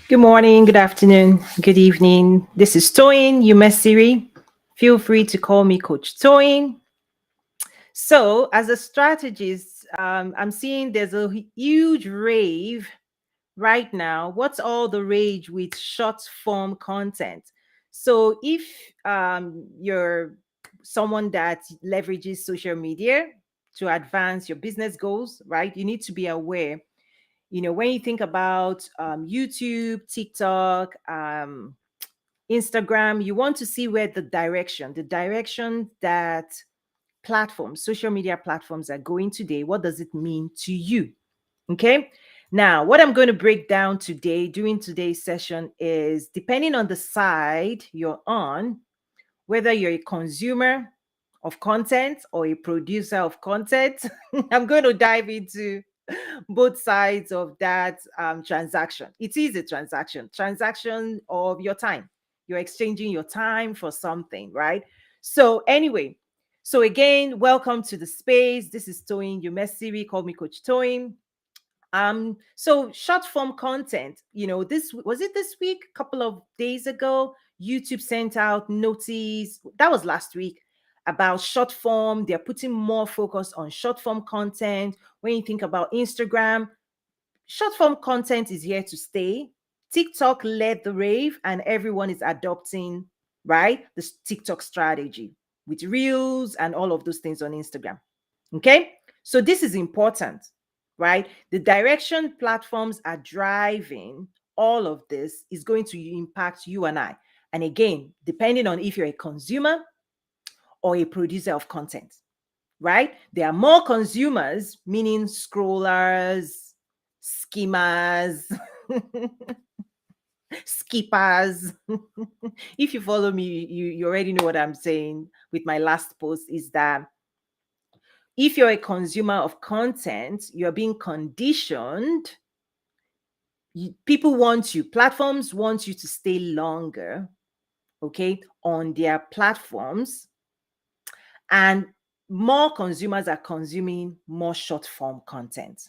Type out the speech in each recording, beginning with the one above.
Good morning, good afternoon, good evening. This is Toyin Umesiri. Feel free to call me Coach Toyin. So, as a strategist, I'm seeing there's a huge rave right now. What's all the rage with short form content? So, if you're someone that leverages social media to advance your business goals, right, you need to be aware. When you think about YouTube, TikTok, Instagram, you want to see where the direction that social media platforms are going today. What does it mean to you? Okay. Now, what I'm going to break down today during today's session is depending on the side you're on, whether you're a consumer of content or a producer of content, I'm going to dive into both sides of that transaction. It is a transaction of your time. You're exchanging your time for something, right? So, anyway, so again, welcome to the space. This is Toyin Umesiri. Call me Coach Toyin. So short form content, this was it this week, a couple of days ago, YouTube sent out notice, that was last week, about short form. They're putting more focus on short form content. When you think about Instagram, short form content is here to stay. TikTok led the rave and everyone is adopting, right, the TikTok strategy with reels and all of those things on Instagram. Okay. So this is important, right? The direction platforms are driving all of this is going to impact you and I. And again, depending on if you're a consumer or a producer of content, right? There are more consumers, meaning scrollers, skimmers, skippers. If you follow me, you already know what I'm saying with my last post is that if you're a consumer of content, you're being conditioned. People want you, platforms want you to stay longer, okay, on their platforms. And more consumers are consuming more short form content,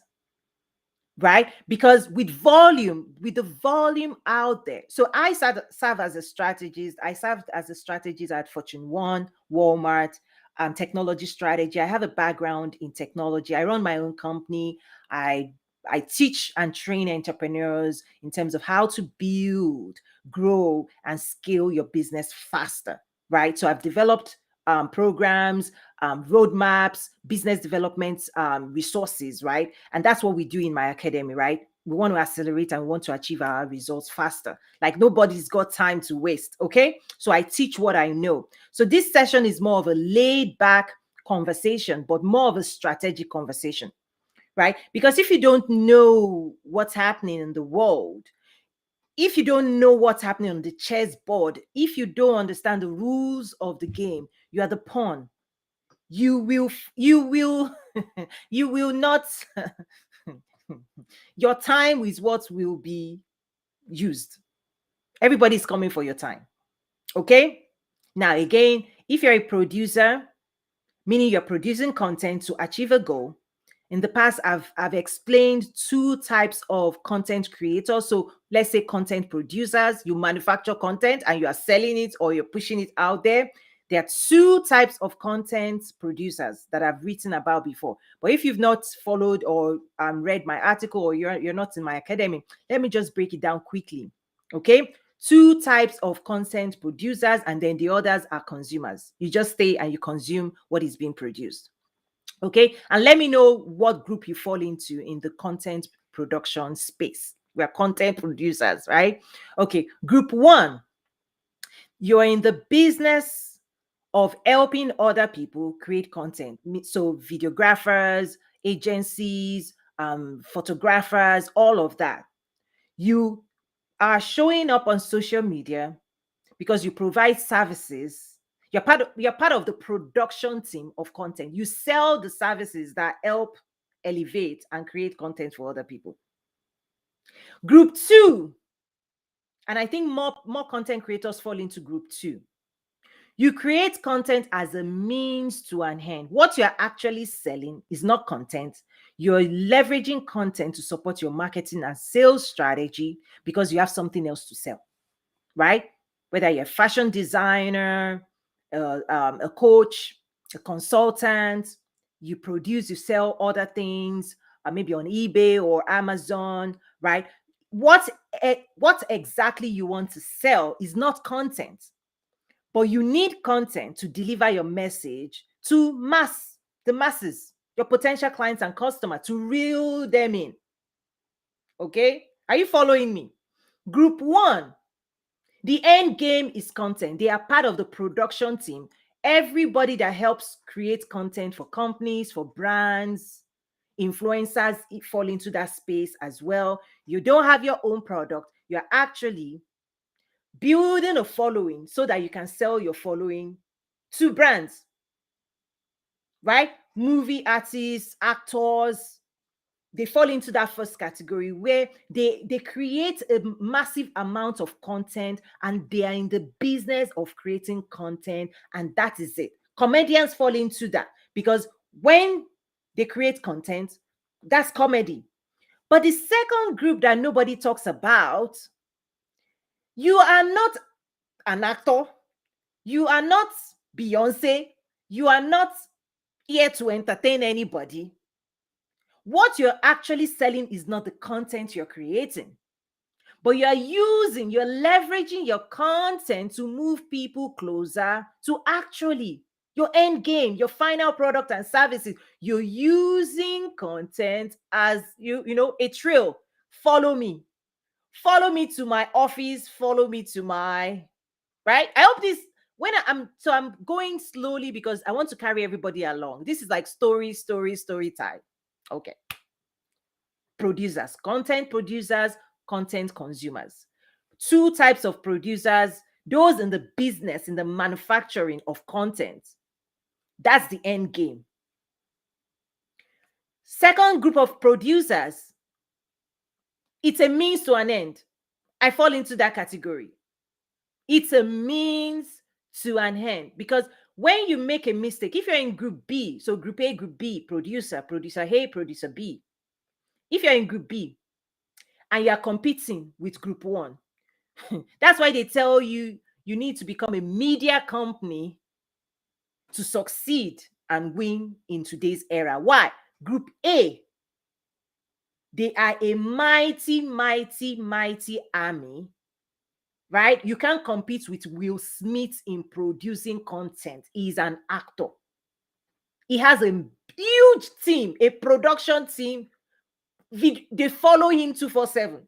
right? Because with the volume out there. So I serve as a strategist. I served as a strategist at Fortune 1, Walmart, technology strategy. I have a background in technology. I run my own company. I teach and train entrepreneurs in terms of how to build, grow, and scale your business faster, right? So I've developed programs, roadmaps, business development resources, right? And that's what we do in my academy, right? We want to accelerate and we want to achieve our results faster. Like nobody's got time to waste, okay? So I teach what I know. So this session is more of a laid back conversation, but more of a strategic conversation, right? Because if you don't know what's happening in the world, if you don't know what's happening on the chessboard, if you don't understand the rules of the game, you are the pawn. You will you will not your time is what will be used. Everybody's coming for your time. Okay? Now again, if you're a producer, meaning you're producing content to achieve a goal, in the past I've explained two types of content creators. So let's say content producers, you manufacture content and you are selling it or you're pushing it out there. There are two types of content producers that I've written about before. But if you've not followed or read my article or you're not in my academy, let me just break it down quickly. Okay, two types of content producers, and then the others are consumers. You just stay and you consume what is being produced. Okay, and let me know what group you fall into in the content production space. We are content producers, right? Okay, group one, you're in the business of helping other people create content. So videographers, agencies, photographers, all of that. You are showing up on social media because you provide services. You're part of the production team of content. You sell the services that help elevate and create content for other people. Group two, and I think more content creators fall into group two. You create content as a means to an end. What you're actually selling is not content. You're leveraging content to support your marketing and sales strategy because you have something else to sell, right? Whether you're a fashion designer, a coach, a consultant, you produce, you sell other things, maybe on eBay or Amazon, right? What exactly you want to sell is not content, but you need content to deliver your message to the masses, your potential clients and customers, to reel them in. Okay, are you following me? Group one, the end game is content. They are part of the production team. Everybody that helps create content for companies, for brands, influencers fall into that space as well. You don't have your own product. You're actually building a following so that you can sell your following to brands, right? Movie artists, actors, they fall into that first category where they create a massive amount of content and they are in the business of creating content, and that is it. Comedians fall into that because when they create content, that's comedy. But the second group that nobody talks about, you are not an actor, you are not Beyonce, you are not here to entertain anybody. What you're actually selling is not the content you're creating, but you're leveraging your content to move people closer to actually your end game, your final product and services. You're using content as a trail. Follow me. Follow me to my office. Follow me to my, right? I hope this, I'm going slowly because I want to carry everybody along. This is like story time. Okay. Producers, content producers, content consumers. Two types of producers, those in the business, in the manufacturing of content. That's the end game. Second group of producers, it's a means to an end. I fall into that category. It's a means to an end because when you make a mistake, if you're in group B, so group A, group B, producer A, producer B. If you're in group B and you're competing with group one, that's why they tell you you need to become a media company to succeed and win in today's era. Why? Group A, they are a mighty army, right? You can't compete with Will Smith in producing content. He's an actor. He has a huge team, a production team. They follow him 247.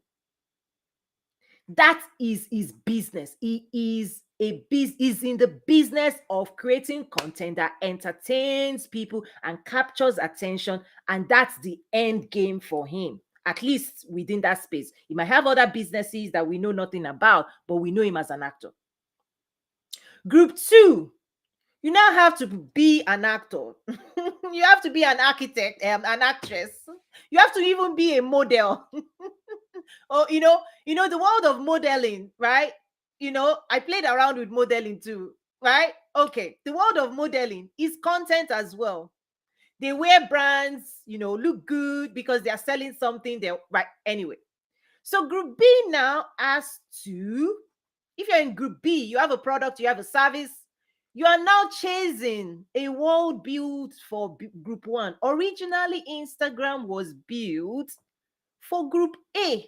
That is his business. He is in the business of creating content that entertains people and captures attention, and that's the end game for him, at least within that space. He might have other businesses that we know nothing about, but we know him as an actor. Group two, you now have to be an actor. You have to be an architect, an actress. You have to even be a model. Oh, the world of modeling, right? I played around with modeling too, right? Okay, the world of modeling is content as well. They wear brands, look good because they are selling something. They're right anyway. So group B now has to, if you're in group B, you have a product, you have a service, you are now chasing a world built for group one. Originally, Instagram was built for group A.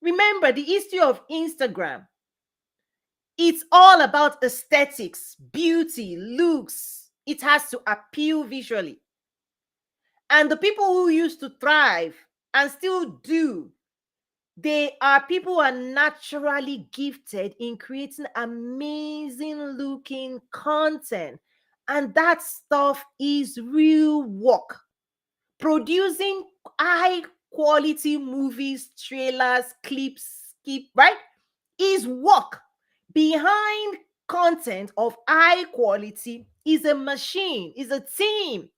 Remember the history of Instagram. It's all about aesthetics, beauty, looks. It has to appeal visually. And the people who used to thrive and still do, they are people who are naturally gifted in creating amazing looking content. And that stuff is real work. Producing high quality movies, trailers, clips, right? Is work. Behind content of high quality is a machine, is a team.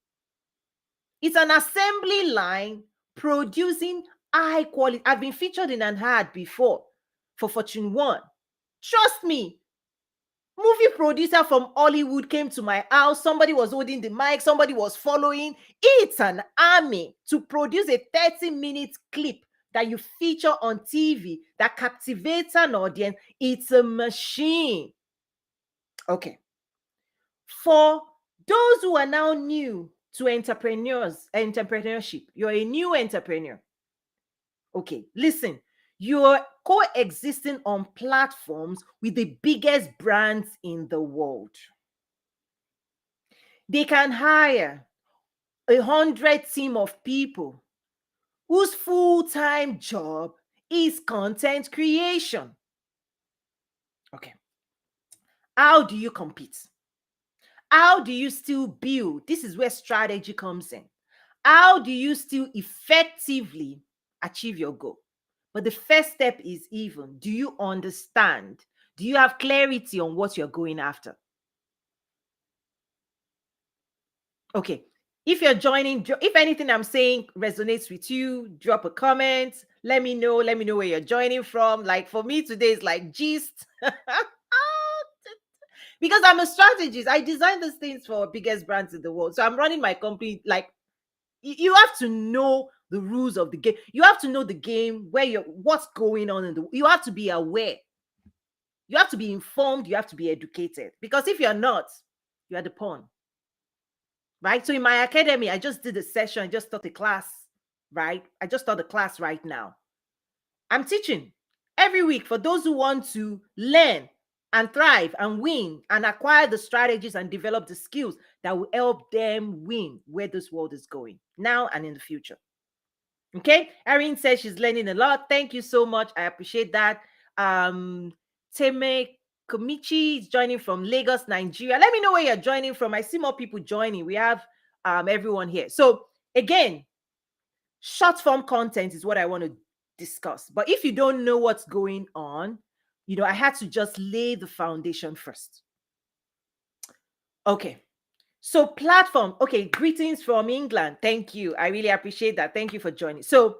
It's an assembly line producing high quality. I've been featured in an ad before for Fortune 1. Trust me, Movie producer from Hollywood came to my house. Somebody was holding the mic, somebody was following. It's an army to produce a 30-minute clip that you feature on TV that captivates an audience. It's a machine. Okay. For those who are now new to entrepreneurship, you're a new entrepreneur. Okay, listen, you're coexisting on platforms with the biggest brands in the world. They can hire 100 team of people whose full-time job is content creation. Okay. How do you compete? How do you still build? This is where strategy comes in. How do you still effectively achieve your goal? But the first step is even, do you understand? Do you have clarity on what you're going after? Okay. If you're joining, if anything I'm saying resonates with you, drop a comment. Let me know. Let me know where you're joining from. Like for me today, it's like gist. Because I'm a strategist. I design these things for biggest brands in the world. So I'm running my company. Like you have to know the rules of the game. You have to know the game, what's going on you have to be aware. You have to be informed. You have to be educated. Because if you're not, you are the pawn. Right? So in my academy, I just did a session. I just taught a class, right? I just taught a class right now. I'm teaching every week for those who want to learn and thrive and win and acquire the strategies and develop the skills that will help them win where this world is going now and in the future. Okay. Erin says she's learning a lot. Thank you so much. I appreciate that. Teme Komichi is joining from Lagos, Nigeria. Let me know where you're joining from. I see more people joining. We have everyone here. So again, short form content is what I want to discuss. But if you don't know what's going on, I had to just lay the foundation first. Okay. So platform. Okay. Greetings from England. Thank you. I really appreciate that. Thank you for joining. So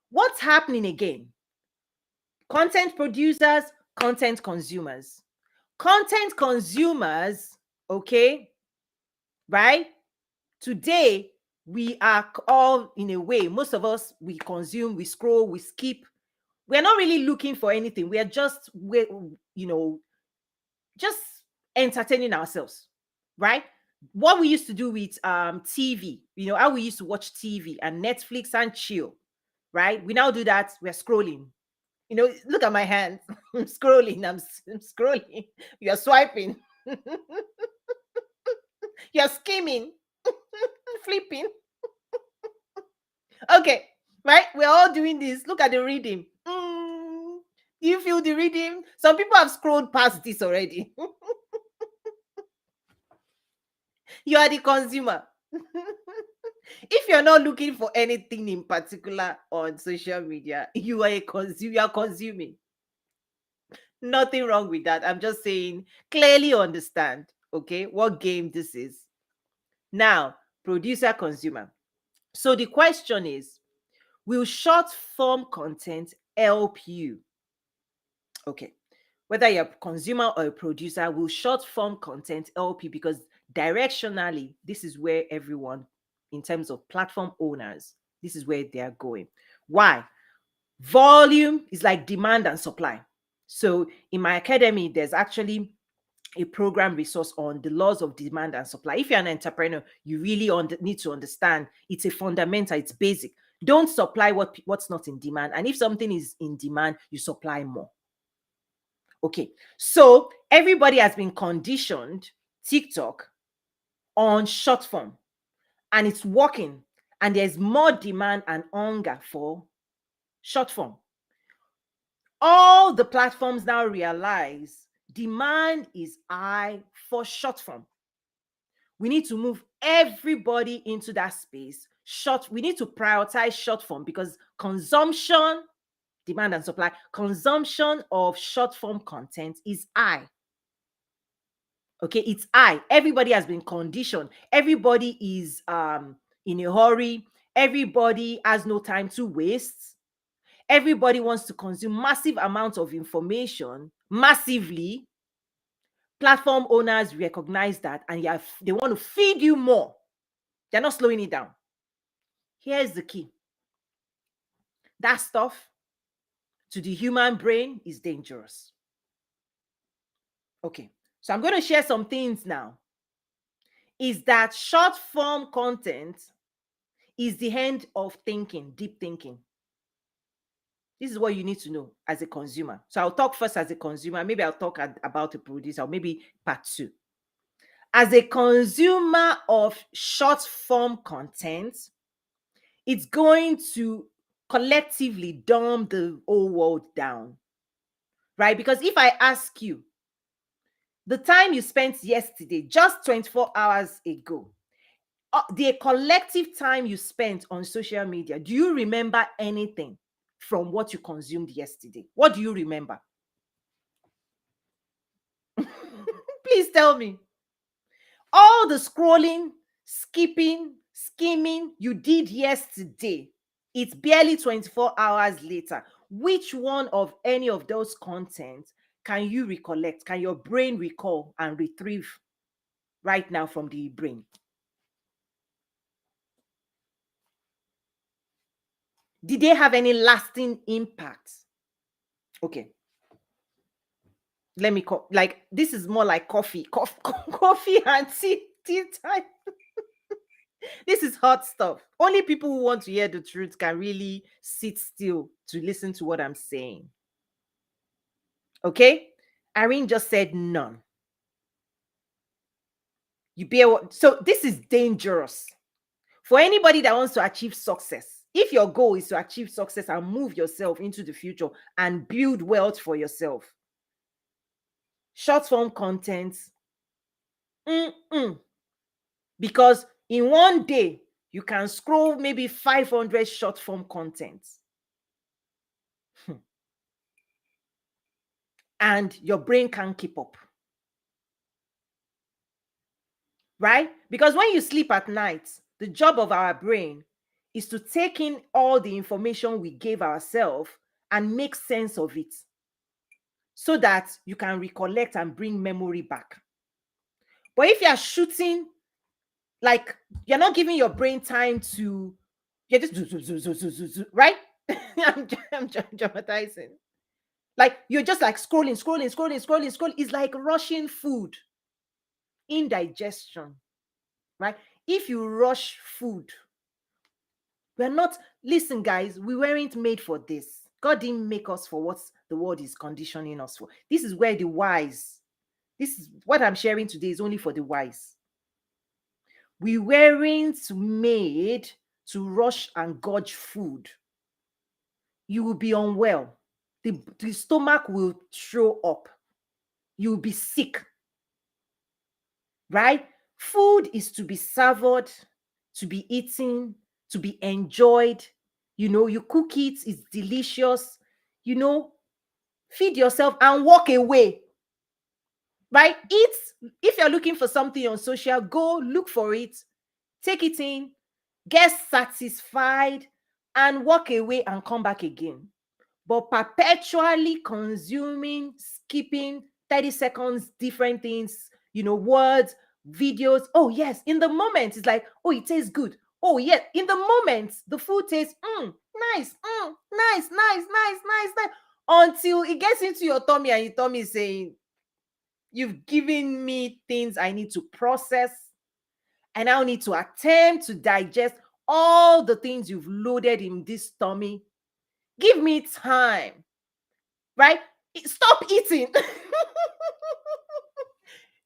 what's happening again? Content producers, content consumers. Content consumers, okay, right? Today, we are all in a way, most of us, we consume, we scroll, we skip. We're not really looking for anything. We are just, just entertaining ourselves, right? What we used to do with TV, how we used to watch TV and Netflix and chill, right? We now do that. We're scrolling. Look at my hands. I'm scrolling. I'm scrolling. You're swiping. You're skimming. Flipping. Okay, right? We're all doing this. Look at the reading. Do you feel the reading? Some people have scrolled past this already. You are the consumer. If you're not looking for anything in particular on social media, you are a consumer. You are consuming. Nothing wrong with that. I'm just saying, clearly understand, okay, what game this is. Now, producer, consumer. So the question is, will short form content help you? Okay. Whether you're a consumer or a producer, will short form content help you? Because directionally, this is where everyone, in terms of platform owners, this is where they are going. Why? Volume is like demand and supply. So in my academy, there's actually a program resource on the laws of demand and supply. If you're an entrepreneur, you really need to understand it's a fundamental, it's basic. Don't supply what's not in demand. And if something is in demand, you supply more. Okay, so everybody has been conditioned TikTok on short form, and it's working, and there's more demand and hunger for short form. All the platforms now realize demand is high for short form. We need to move everybody into that space. We need to prioritize short form because consumption, demand and supply, consumption of short form content is high. Okay, it's high. Everybody has been conditioned. Everybody is in a hurry. Everybody has no time to waste. Everybody wants to consume massive amounts of information massively. Platform owners recognize that, and they want to feed you more. They're not slowing it down. Here's the key. That stuff to the human brain is dangerous. Okay, so I'm going to share some things now. Is that short form content is the end of thinking, deep thinking. This is what you need to know as a consumer. So I'll talk first as a consumer. Maybe I'll talk about a producer, or maybe part 2. As a consumer of short form content, it's going to collectively dumb the whole world down, right? Because if I ask you, the time you spent yesterday, just 24 hours ago, the collective time you spent on social media, do you remember anything from what you consumed yesterday? What do you remember? Please tell me. All the scrolling, skipping, skimming you did yesterday, it's barely 24 hours later. Which one of any of those contents can you recollect? Can your brain recall and retrieve right now from the brain? Did they have any lasting impact? Okay. Let me like this is more like coffee and tea time. This is hot stuff. Only people who want to hear the truth can really sit still to listen to what I'm saying. Okay? Irene just said none. You bear what? So this is dangerous for anybody that wants to achieve success. If your goal is to achieve success and move yourself into the future and build wealth for yourself, short form content, because in one day you can scroll maybe 500 short form content. And your brain can't keep up. Right? Because when you sleep at night, the job of our brain is to take in all the information we gave ourselves and make sense of it so that you can recollect and bring memory back. But if you're shooting, like you're not giving your brain time to, you're just right? I'm dramatizing. Like you're just like scrolling. It's like rushing food. Indigestion, right? If you rush food, we're not, listen, guys, we weren't made for this. God didn't make us for what the world is conditioning us for. This is where the wise, this is what I'm sharing today, is only for the wise. We weren't made to rush and gorge food. You will be unwell. The stomach will throw up. You'll be sick. Right? Food is to be savored, to be eaten, to be enjoyed. You cook it, it's delicious. Feed yourself and walk away. Right? Eat. If you're looking for something on social, go look for it, take it in, get satisfied, and walk away and come back again. But perpetually consuming, skipping 30 seconds, different things, words, videos. Oh, yes. In the moment, it's like, oh, it tastes good. Oh, yeah. In the moment, the food tastes nice, nice. Until it gets into your tummy and your tummy is saying, you've given me things I need to process. I now need to attempt to digest all the things you've loaded in this tummy. Give me time, right? Stop eating.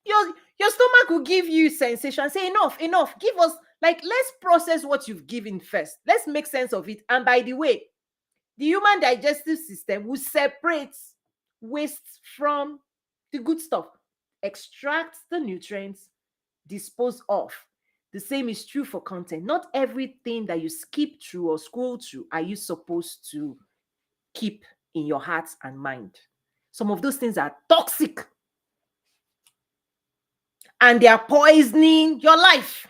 your stomach will give you sensation. Say enough. Give us, like, let's process what you've given first. Let's make sense of it. And by the way, the human digestive system will separate waste from the good stuff, extract the nutrients, dispose of. The same is true for content. Not everything that you skip through or scroll through are you supposed to keep in your heart and mind. Some of those things are toxic and they are poisoning your life.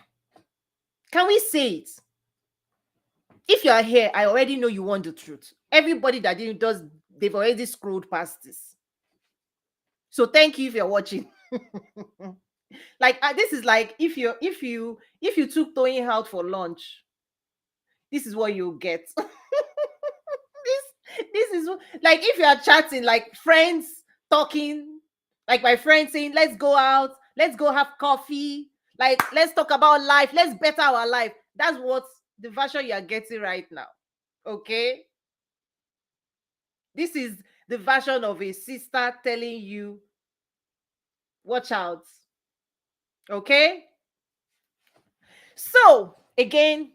Can we say it? If you are here, I already know you want the truth. Everybody that does, they've already scrolled past this. So thank you if you're watching. Like this is like if you took Tony out for lunch, this is what you get. This is like if you are chatting, like friends talking, like my friend saying, let's go out, let's go have coffee, like let's talk about life, let's better our life. That's what the version you are getting right now. Okay, this is the version of a sister telling you, watch out. Okay, so again,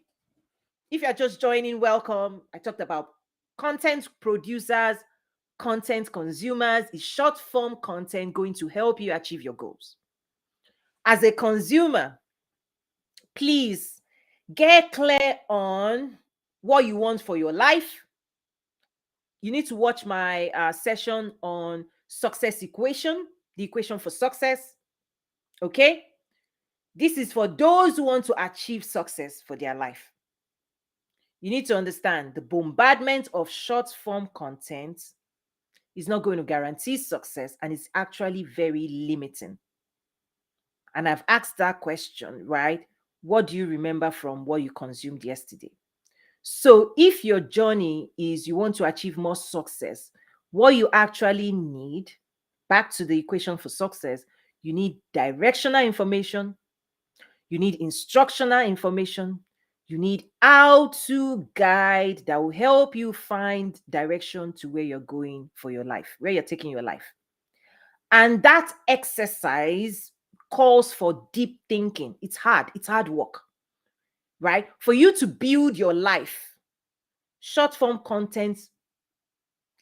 if you're just joining, welcome. I talked about content producers, content consumers. Is short form content going to help you achieve your goals? As a consumer, please get clear on what you want for your life. You need to watch my session on success equation, the equation for success. Okay, this is for those who want to achieve success for their life. You need to understand the bombardment of short form content is not going to guarantee success, and it's actually very limiting. And I've asked that question, right? What do you remember from what you consumed yesterday? So if your journey is you want to achieve more success, what you actually need, back to the equation for success, you need directional information, you need instructional information, you need how-to guide that will help you find direction to where you're going for your life, where you're taking your life. And that exercise calls for deep thinking. It's hard work, right? For you to build your life, short form content,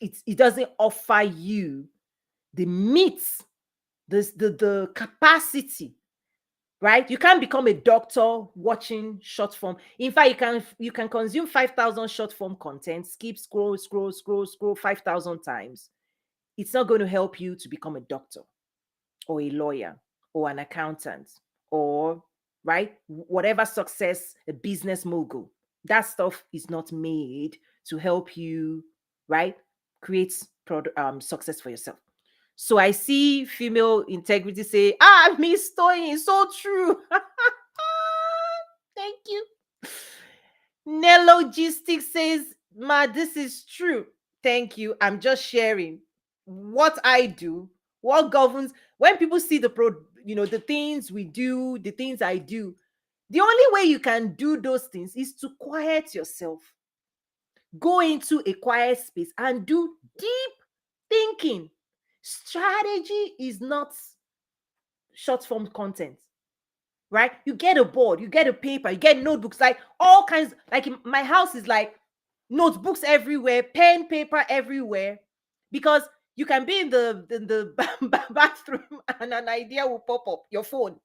it doesn't offer you the means, the capacity, right? You can't become a doctor watching short form. In fact, you can consume 5,000 short form content, skip, scroll 5,000 times. It's not going to help you to become a doctor or a lawyer or an accountant or, right, whatever success, a business mogul. That stuff is not made to help you, right, create success for yourself. So I see female integrity say, Miss Toyin, so true. Thank you. Nelogistics says, Ma, this is true. Thank you. I'm just sharing what I do, what governs. When people see the things we do, the things I do, the only way you can do those things is to quiet yourself. Go into a quiet space and do deep thinking. Strategy is not short form content, right? You get a board, you get a paper, you get notebooks, like all kinds. Like my house is like notebooks everywhere, pen, paper everywhere, because you can be in the bathroom and an idea will pop up. Your phone.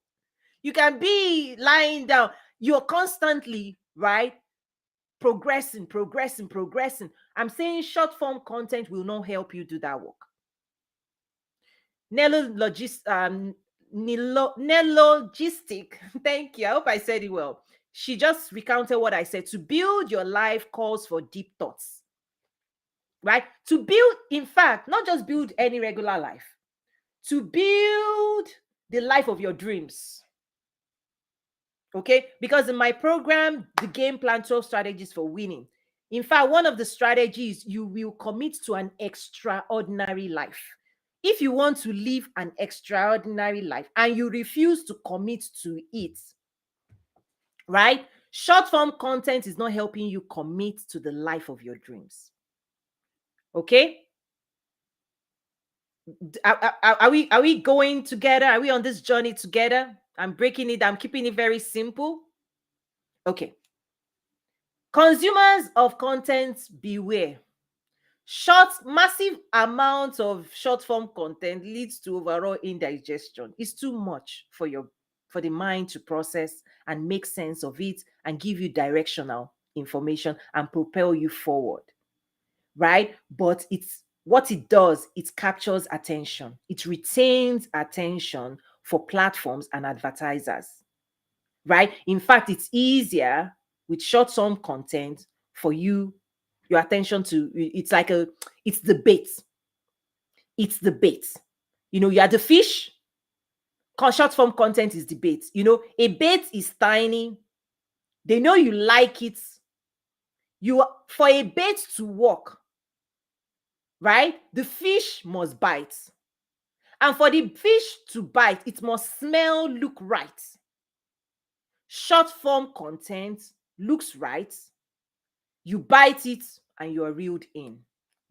You can be lying down. You're constantly, right, progressing. I'm saying short form content will not help you do that work. Nelogistic, thank you. I hope I said it well. She just recounted what I said. To build your life calls for deep thoughts, right? To build, in fact, not just build any regular life, to build the life of your dreams. Okay? Because in my program, the game plan 12 strategies for winning. In fact, one of the strategies, you will commit to an extraordinary life. If you want to live an extraordinary life and you refuse to commit to it, right? Short form content is not helping you commit to the life of your dreams. Okay? Are we going together? Are we on this journey together? I'm breaking it. I'm keeping it very simple. Okay. Consumers of content, beware. Massive amounts of short form content leads to overall indigestion. It's too much for the mind to process and make sense of it and give you directional information and propel you forward, right? But what it does, it captures attention. It retains attention for platforms and advertisers, right? In fact, it's easier with short form content for your attention to, it's the bait. It's the bait. You are the fish. Short form content is the bait. A bait is tiny. They know you like it. For a bait to work, right? The fish must bite. And for the fish to bite, it must smell, look right. Short form content looks right. You bite it and you are reeled in.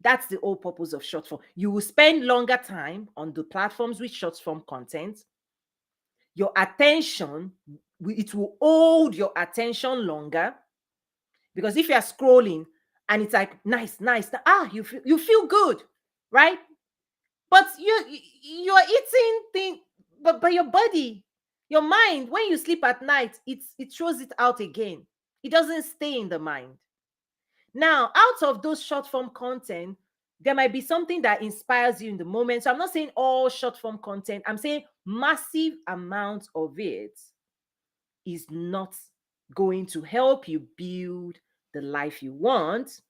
That's the whole purpose of short form. You will spend longer time on the platforms with short form content. Your attention, it will hold your attention longer. Because if you are scrolling and it's like, nice, you feel good, right? But you're eating things, but your body, your mind, when you sleep at night, it throws it out again. It doesn't stay in the mind. Now, out of those short form content, there might be something that inspires you in the moment. So I'm not saying all short form content. I'm saying massive amounts of it is not going to help you build the life you want.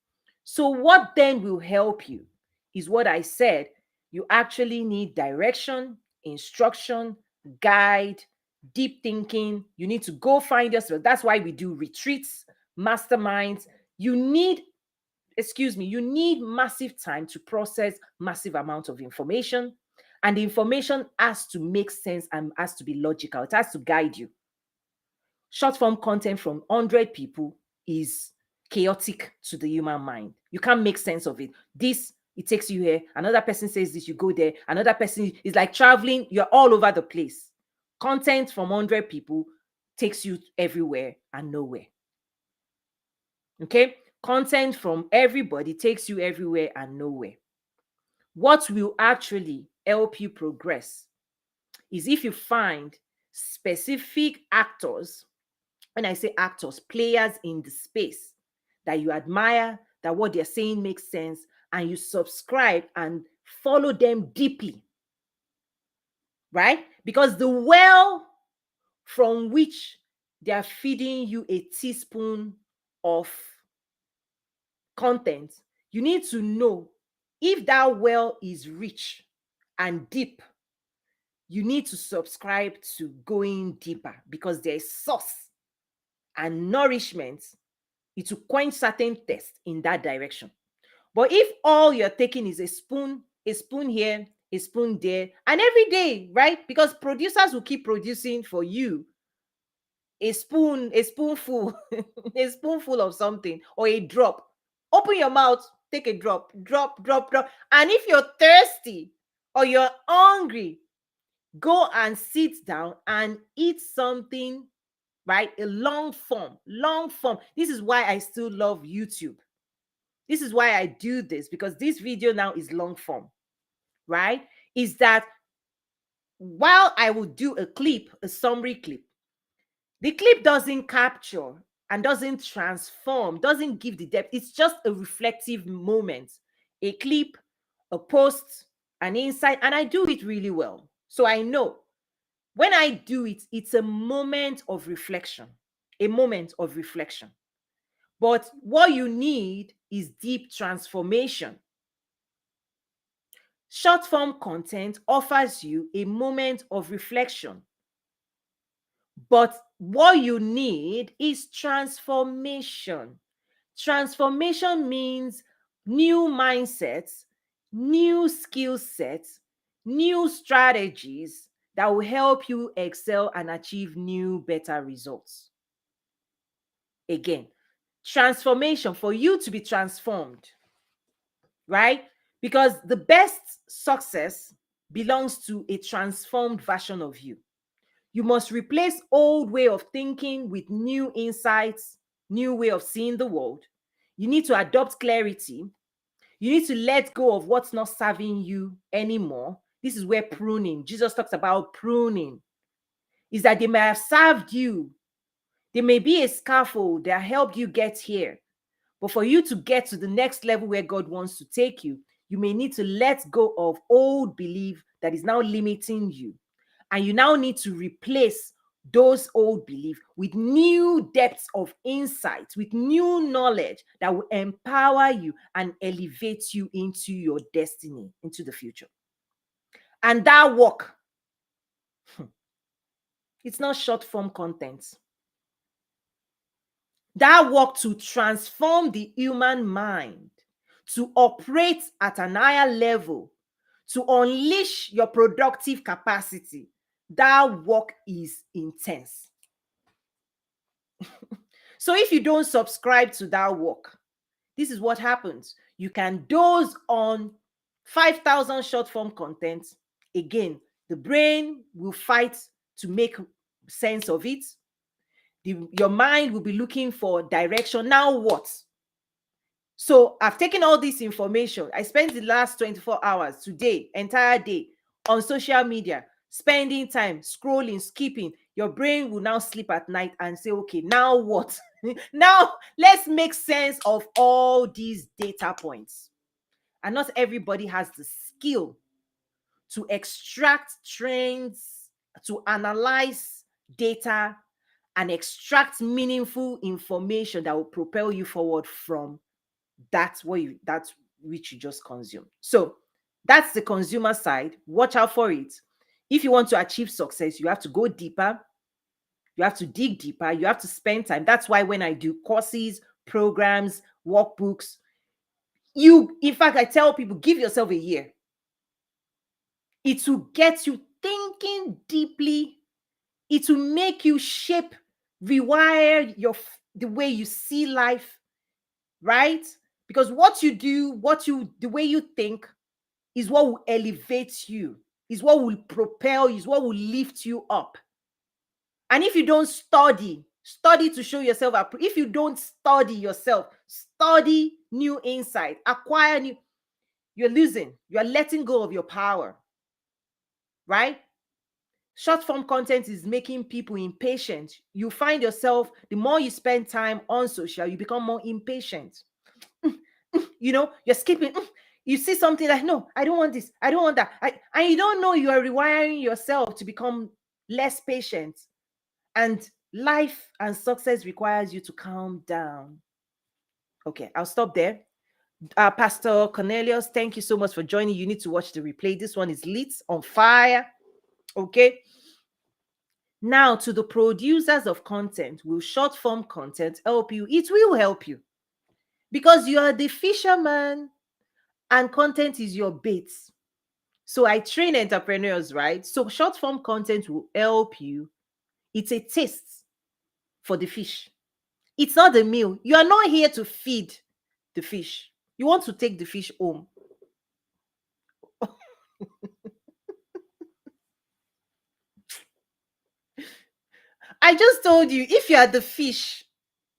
So what then will help you is what I said. You actually need direction, instruction, guide, deep thinking. You need to go find yourself. That's why we do retreats, masterminds. You need massive time to process massive amounts of information. And the information has to make sense and has to be logical. It has to guide you. Short form content from 100 people is chaotic to the human mind. You can't make sense of it. It takes you here. Another person says this, you go there. Another person is like traveling. You're all over the place. Content from 100 people takes you everywhere and nowhere. Okay? Content from everybody takes you everywhere and nowhere. What will actually help you progress is if you find specific actors. When I say actors, players in the space that you admire, that what they're saying makes sense, and you subscribe and follow them deeply, right? Because the well from which they are feeding you a teaspoon of content, you need to know if that well is rich and deep. You need to subscribe to going deeper because there's sauce and nourishment. It will quench certain thirst in that direction. But if all you're taking is a spoon here, a spoon there, and every day, right? Because producers will keep producing for you a spoonful, a spoonful of something or a drop. Open your mouth, take a drop. And if you're thirsty or you're hungry, go and sit down and eat something, right? A long form. This is why I still love YouTube. This is why I do this, because this video now is long form, right? Is that while I will do a summary clip, the clip doesn't capture and doesn't transform, doesn't give the depth. It's just a reflective moment, a clip, a post, an insight, and I do it really well. So I know when I do it, it's a moment of reflection, But what you need is deep transformation. Short form content offers you a moment of reflection. But what you need is transformation. Transformation means new mindsets, new skill sets, new strategies that will help you excel and achieve new, better results. Again, transformation, for you to be transformed, right? Because the best success belongs to a transformed version of you. You must replace old way of thinking with new insights, new way of seeing the world. You need to adopt clarity. You need to let go of what's not serving you anymore. This is where pruning, Jesus talks about pruning, is that they may have served you. There may be a scaffold that helped you get here. But for you to get to the next level where God wants to take you, you may need to let go of old belief that is now limiting you. And you now need to replace those old beliefs with new depths of insight, with new knowledge that will empower you and elevate you into your destiny, into the future. And that work, it's not short form content. That work to transform the human mind, to operate at an higher level, to unleash your productive capacity, that work is intense. So if you don't subscribe to that work, this is what happens. You can doze on 5,000 short form content. Again, the brain will fight to make sense of it. Your mind will be looking for direction. Now what? So I've taken all this information. I spent the last 24 hours today, entire day, on social media, spending time scrolling, skipping. Your brain will now sleep at night and say, okay, now what? Now let's make sense of all these data points. And not everybody has the skill to extract trends, to analyze data, and extract meaningful information that will propel you forward from that's which you just consume. So that's the consumer side. Watch out for it. If you want to achieve success, you have to go deeper. You have to dig deeper. You have to spend time. That's why when I do courses, programs, workbooks, in fact, I tell people, give yourself a year. It will get you thinking deeply. It will make you shape, rewire the way you see life, right? Because what you do, the way you think is what will elevate you, is what will propel you, is what will lift you up. And if you don't study to show yourself up. If you don't study yourself, study new insight, acquire new, you're losing, you're letting go of your power, right? Short form content is making people impatient. You find yourself, the more you spend time on social, you become more impatient. You're skipping. You see something like, no, I don't want this, I don't want that. And you don't know you are rewiring yourself to become less patient. And life and success requires you to calm down. Okay, I'll stop there. Pastor Cornelius, thank you so much for joining. You need to watch the replay. This one is lit, on fire. Okay. Now, to the producers of content, will short form content help you? It will help you because you are the fisherman and content is your bait. So I train entrepreneurs, right? So short form content will help you. It's a taste for the fish. It's not the meal. You are not here to feed the fish. You want to take the fish home. I just told you, if you are the fish,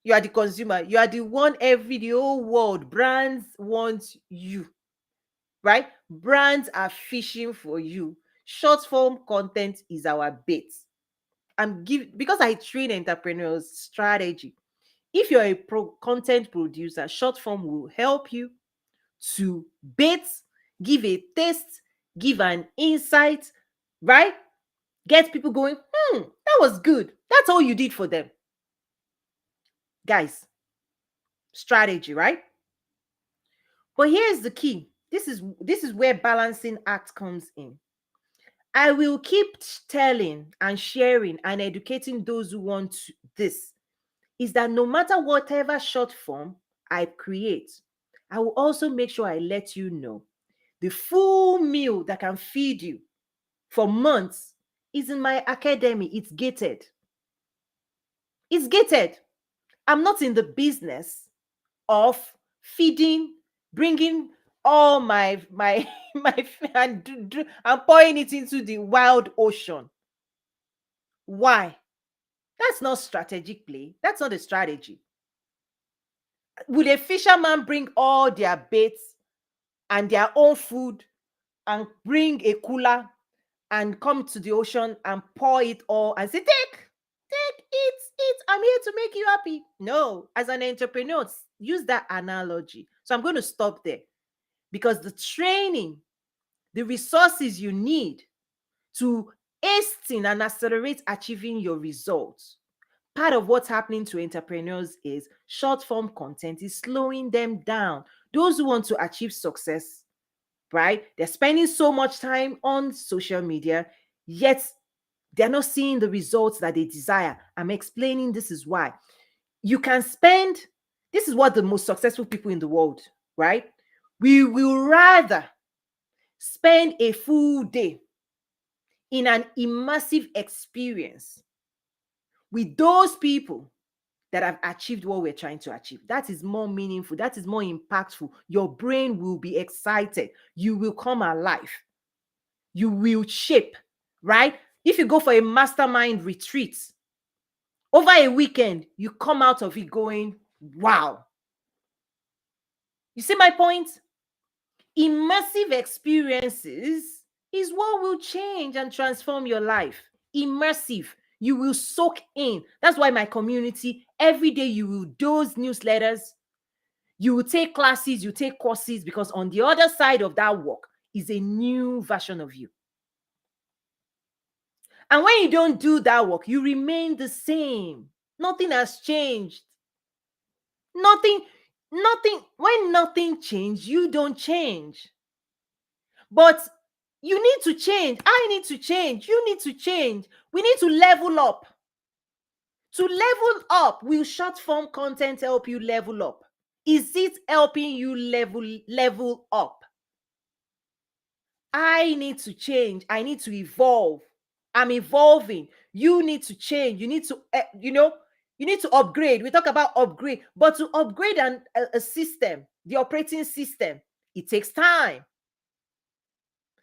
you are the consumer. You are the one the whole world, brands want you, right? Brands are fishing for you. Short form content is our bait. Because I train entrepreneurs strategy. If you're a content producer, short form will help you to bait, give a taste, give an insight, right? Get people going, that was good. That's all you did for them. Guys, strategy, right? But here's the key. This is where balancing act comes in. I will keep telling and sharing and educating those who want this, is that no matter whatever short form I create, I will also make sure I let you know the full meal that can feed you for months is in my academy. It's gated. It's gated. I'm not in the business of feeding, bringing all my and pouring it into the wild ocean. Why? That's not strategic play. That's not a strategy. Will a fisherman bring all their baits and their own food and bring a cooler and come to the ocean and pour it all and say, take, eat, I'm here to make you happy? No. As an entrepreneur, use that analogy. So I'm going to stop there, because the training, the resources you need to hasten and accelerate achieving your results, part of what's happening to entrepreneurs is short form content is slowing them down. Those who want to achieve success, right? They're spending so much time on social media, yet they're not seeing the results that they desire. I'm explaining this is why. You can spend, this is what the most successful people in the world, right? We will rather spend a full day in an immersive experience with those people that have achieved what we're trying to achieve. That is more meaningful. That is more impactful. Your brain will be excited. You will come alive. You will shape, right? If you go for a mastermind retreat, over a weekend, you come out of it going, wow. You see my point? Immersive experiences is what will change and transform your life. Immersive. You will soak in. That's why my community, every day you will those newsletters, you will take classes, you take courses, because on the other side of that work is a new version of you. And when you don't do that work, you remain the same. Nothing has changed. Nothing, when nothing changes, you don't change. But you need to change. I need to change. You need to change. We need to level up. To level up, will short form content help you level up? Is it helping you level up? I need to change. I need to evolve. I'm evolving. You need to change. You need to, you need to upgrade. We talk about upgrade, but to upgrade a system, the operating system, it takes time.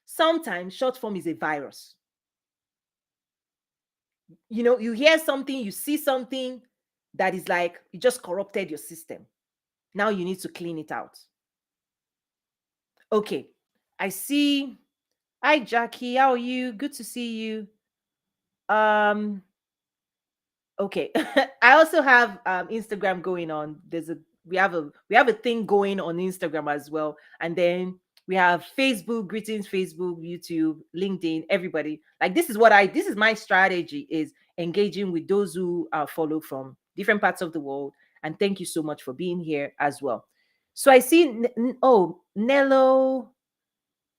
Sometimes short form is a virus. You hear something, you see something that is like, you just corrupted your system. Now you need to clean it out. Okay. I see. Hi, Jackie. How are you? Good to see you. Okay. I also have Instagram going on. We have a thing going on Instagram as well. And then we have Facebook, greetings, Facebook, YouTube, LinkedIn, everybody. Like, this is my strategy, is engaging with those who follow from different parts of the world. And thank you so much for being here as well. So I see,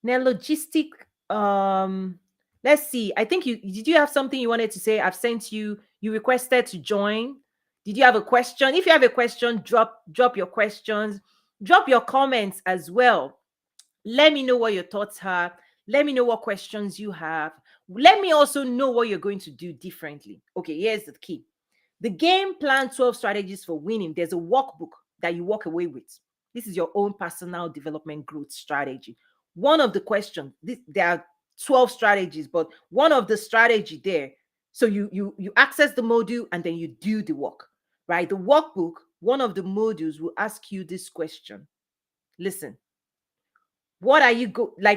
Nelogistic. Let's see. I think did you have something you wanted to say? I've sent you requested to join. Did you have a question? If you have a question, drop your questions, drop your comments as well. Let me know what your thoughts are. Let me know what questions you have. Let me also know what you're going to do differently. Okay, here's the key. The game plan 12 strategies for winning. There's a workbook that you walk away with. This is your own personal development growth strategy. One of the questions, there are 12 strategies, but one of the strategy there. So you access the module and then you do the work, right? The workbook, one of the modules will ask you this question. Listen, what are you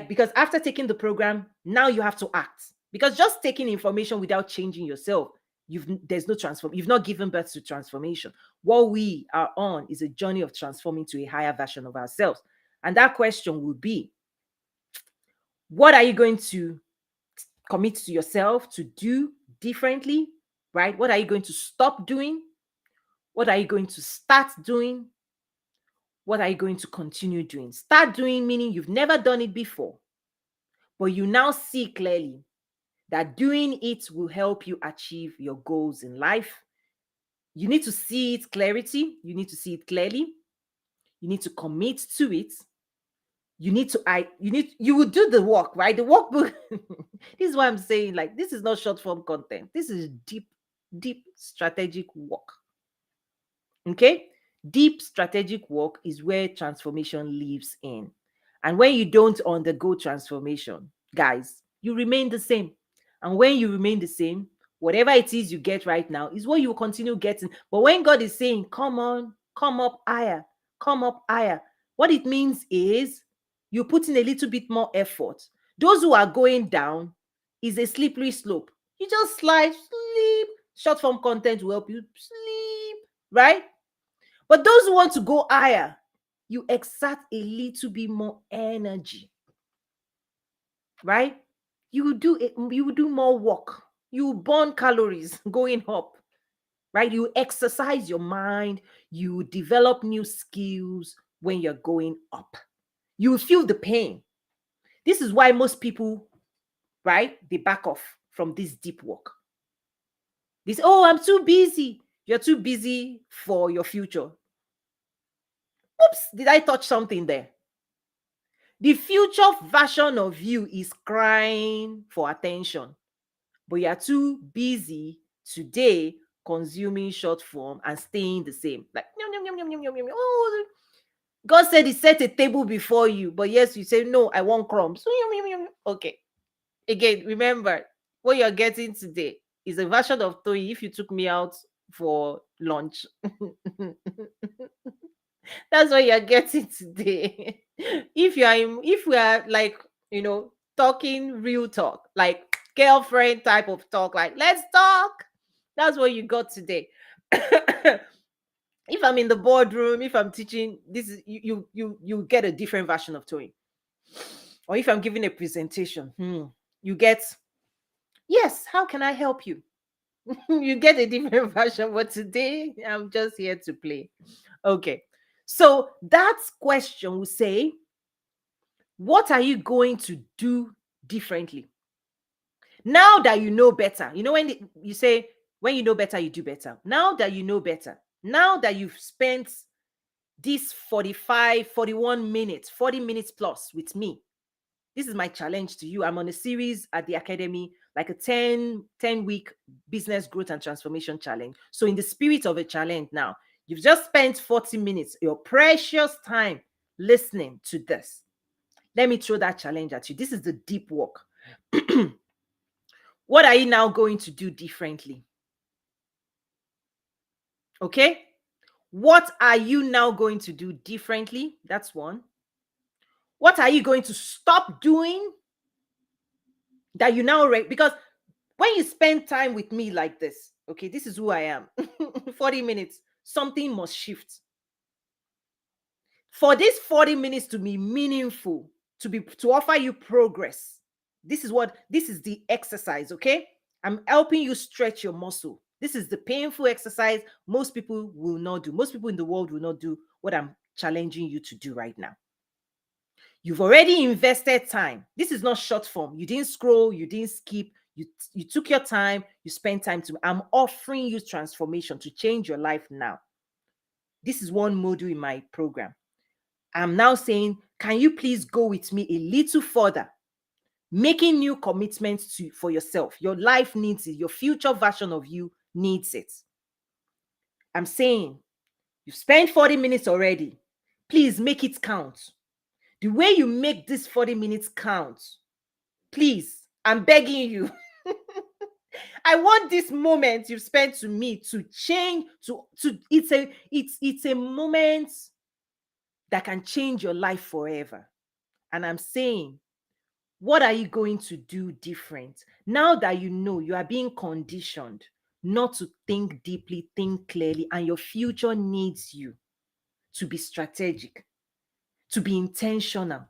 because after taking the program, now you have to act, because just taking information without changing yourself, there's no transform. You've not given birth to transformation. What we are on is a journey of transforming to a higher version of ourselves. And that question would be, what are you going to commit to yourself to do differently, right? What are you going to stop doing? What are you going to start doing? What are you going to continue doing? Start doing meaning you've never done it before, but you now see clearly that doing it will help you achieve your goals in life. You need to see it clarity. You need to see it clearly. You need to commit to it. You will do the work, right? The workbook. This is why I'm saying, like, this is not short form content. This is deep strategic work. Okay? Deep strategic work is where transformation lives in. And when you don't undergo transformation, guys, you remain the same. And when you remain the same, whatever it is you get right now is what you will continue getting. But when God is saying, come on, come up higher, what it means is you put in a little bit more effort. Those who are going down is a slippery slope. You just slide, sleep. Short form content will help you sleep, right? But those who want to go higher, you exert a little bit more energy, right? You will do more work. You burn calories going up, right? You exercise your mind. You develop new skills when you're going up. You will feel the pain. This is why most people, right, they back off from this deep work. They say, oh, I'm too busy. You're too busy for your future. Oops, did I touch something there? The future version of you is crying for attention, but you're too busy today consuming short form and staying the same. Like, yum, yum, yum, yum, yum, yum, yum. Oh, God said He set a table before you, but yes, you say, no, I want crumbs. Yum, yum, yum. Okay. Again, remember, what you're getting today is a version of Toyi if you took me out for lunch. That's what you're getting today. If we are like, talking real talk, like girlfriend type of talk, like let's talk. That's what you got today. If I'm in the boardroom, if I'm teaching, this is you get a different version of Toyi. Or if I'm giving a presentation, you get, yes, how can I help you? You get a different version, but today I'm just here to play. Okay. So that question will say, what are you going to do differently? Now that you know better, when you say, when you know better, you do better. Now that you know better, now that you've spent this 45, 41 minutes, 40 minutes plus with me, this is my challenge to you. I'm on a series at the academy, like a 10-week business growth and transformation challenge. So in the spirit of a challenge now, you've just spent 40 minutes, your precious time, listening to this. Let me throw that challenge at you. This is the deep work. What are you now going to do differently? Okay? What are you now going to do differently? That's one. What are you going to stop doing that you now because when you spend time with me like this, okay, this is who I am. 40 minutes, something must shift. For this 40 minutes to be meaningful, to offer you progress, this is the exercise, okay? I'm helping you stretch your muscle. This is the painful exercise most people will not do. Most people in the world will not do what I'm challenging you to do right now. You've already invested time. This is not short form. You didn't scroll, you didn't skip, you took your time, you spent time to. I'm offering you transformation to change your life now. This is one module in my program. I'm now saying, can you please go with me a little further? Making new commitments for yourself. Your life needs it. Your future version of you needs it. I'm saying, you've spent 40 minutes already. Please make it count. The way you make this 40 minutes count, please, I'm begging you. I want this moment you've spent to me to change, it's a moment that can change your life forever. And I'm saying, what are you going to do different? Now that you know you are being conditioned not to think deeply, think clearly, and your future needs you to be strategic, to be intentional,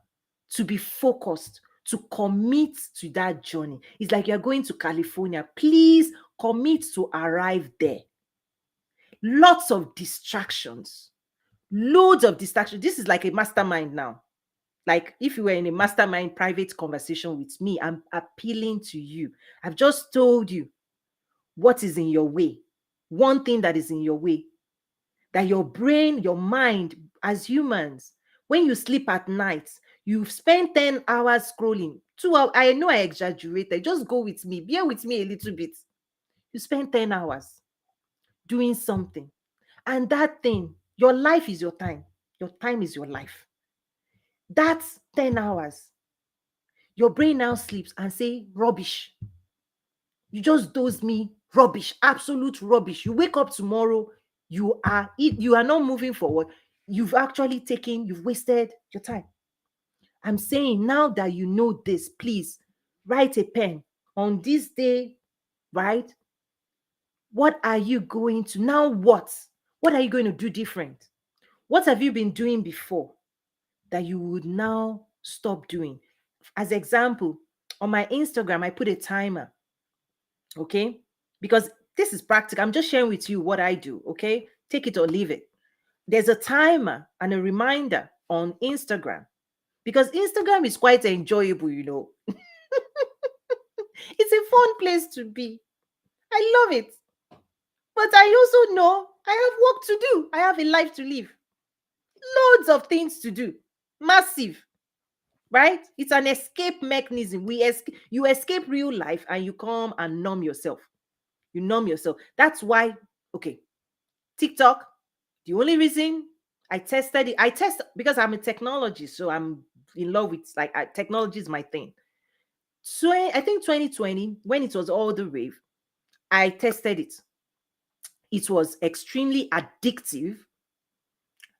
to be focused, to commit to that journey. It's like you're going to California. Please commit to arrive there. Lots of distractions, loads of distractions. This is like a mastermind now. Like if you were in a mastermind private conversation with me, I'm appealing to you. I've just told you what is in your way. One thing that is in your way, that your brain, your mind, as humans, when you sleep at night, you spend 10 hours scrolling. 2 hours, I know I exaggerated. Just go with me. Bear with me a little bit. You spend 10 hours doing something. And that thing, your life is your time. Your time is your life. That's 10 hours. Your brain now sleeps and say, rubbish. You just dosed me, rubbish, absolute rubbish. You wake up tomorrow, you are not moving forward. You've wasted your time. I'm saying, now that you know this, please write a pen on this day, right? What are you going to now? What are you going to do different? What have you been doing before that you would now stop doing? As example, on my Instagram, I put a timer. Okay, because this is practical. I'm just sharing with you what I do. Okay, take it or leave it. There's a timer and a reminder on Instagram, because Instagram is quite enjoyable, you know. It's a fun place to be. I love it. But I also know I have work to do. I have a life to live. Loads of things to do. Massive, right? It's an escape mechanism. You escape real life and you come and numb yourself. You numb yourself. That's why, okay, TikTok, the only reason I tested it, I test because I'm a technologist, so I'm in love with technology is my thing. So I think 2020, when it was all the rave, I tested it. It was extremely addictive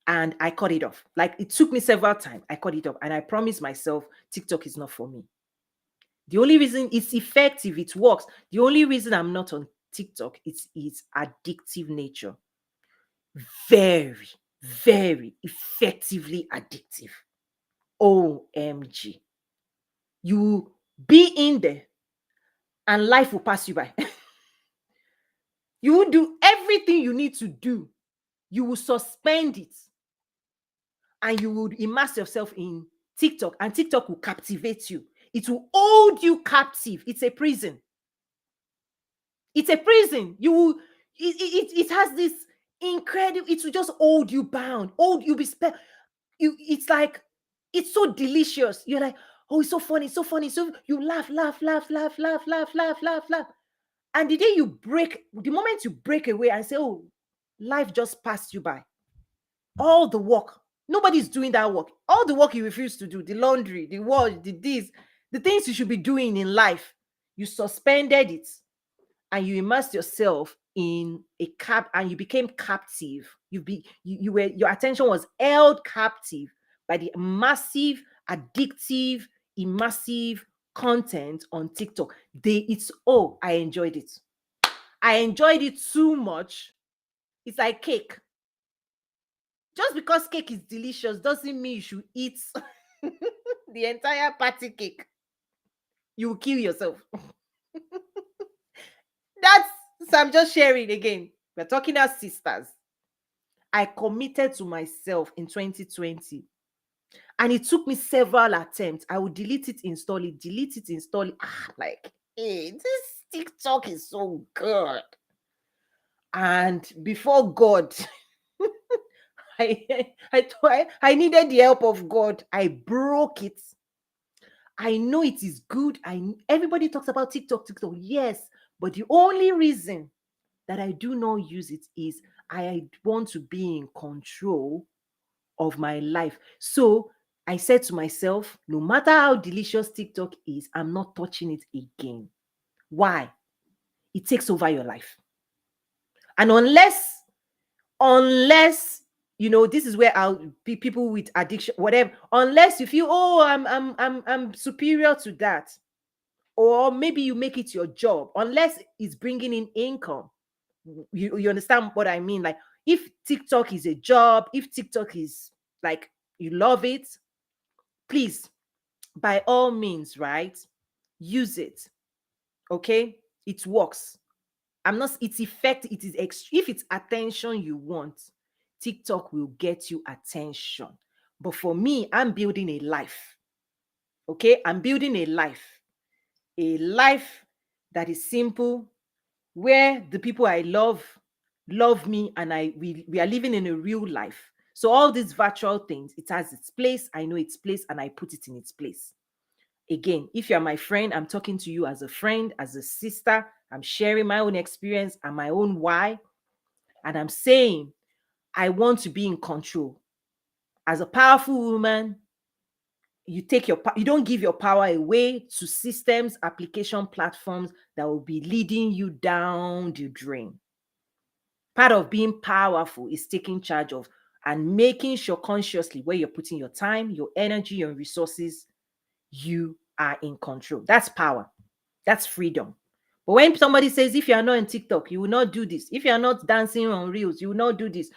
and I cut it off. Like it took me several times. I cut it off and I promised myself TikTok is not for me. The only reason it's effective, it works. The only reason I'm not on TikTok is its addictive nature. Very, very effectively addictive. OMG. You be in there and life will pass you by. You will do everything you need to do. You will suspend it and you would immerse yourself in TikTok, and TikTok will captivate you. It will hold you captive. It's a prison. It's a prison. You will, it has this incredible, it will just hold you bound, hold you, it's like, it's so delicious. You're like, oh, it's so funny, it's so funny. So you laugh, laugh, laugh, laugh, laugh, laugh, laugh, laugh, laugh. And the day you break, the moment you break away and say, oh, life just passed you by. All the work, nobody's doing that work. All the work you refuse to do, the laundry, the work, the this, the things you should be doing in life, you suspended it and you immersed yourself in a cap and you became captive. You were, your attention was held captive by the massive, addictive, immersive content on TikTok. I enjoyed it. I enjoyed it too much. It's like cake. Just because cake is delicious doesn't mean you should eat the entire party cake. You will kill yourself. I'm just sharing again. We're talking as sisters. I committed to myself in 2020. And it took me several attempts. I would delete it, install it, delete it, install it. Like, hey, this TikTok is so good. And before God, I needed the help of God. I broke it. I know it is good. Everybody talks about TikTok, yes, but the only reason that I do not use it is I want to be in control of my life. So I said to myself, no matter how delicious TikTok is, I'm not touching it again. Why? It takes over your life. And unless you know, this is where I'll be people with addiction, whatever. Unless you feel, oh, I'm superior to that, or maybe you make it your job. Unless it's bringing in income, you understand what I mean? Like, if TikTok is a job, if TikTok is like you love it, please, by all means, right? Use it. Okay, it works. It's effective. It is if it's attention you want, TikTok will get you attention. But for me, I'm building a life. Okay, I'm building a life that is simple, where the people I love me, and we are living in a real life. So all these virtual things, it has its place. I know its place, and I put it in its place. Again, if you're my friend, I'm talking to you as a friend, as a sister. I'm sharing my own experience and my own why. And I'm saying, I want to be in control. As a powerful woman, you don't give your power away to systems, application platforms that will be leading you down the drain. Part of being powerful is taking charge of and making sure consciously where you're putting your time, your energy, your resources, you are in control. That's power. That's freedom. But when somebody says, if you are not on TikTok, you will not do this. If you are not dancing on Reels, you will not do this.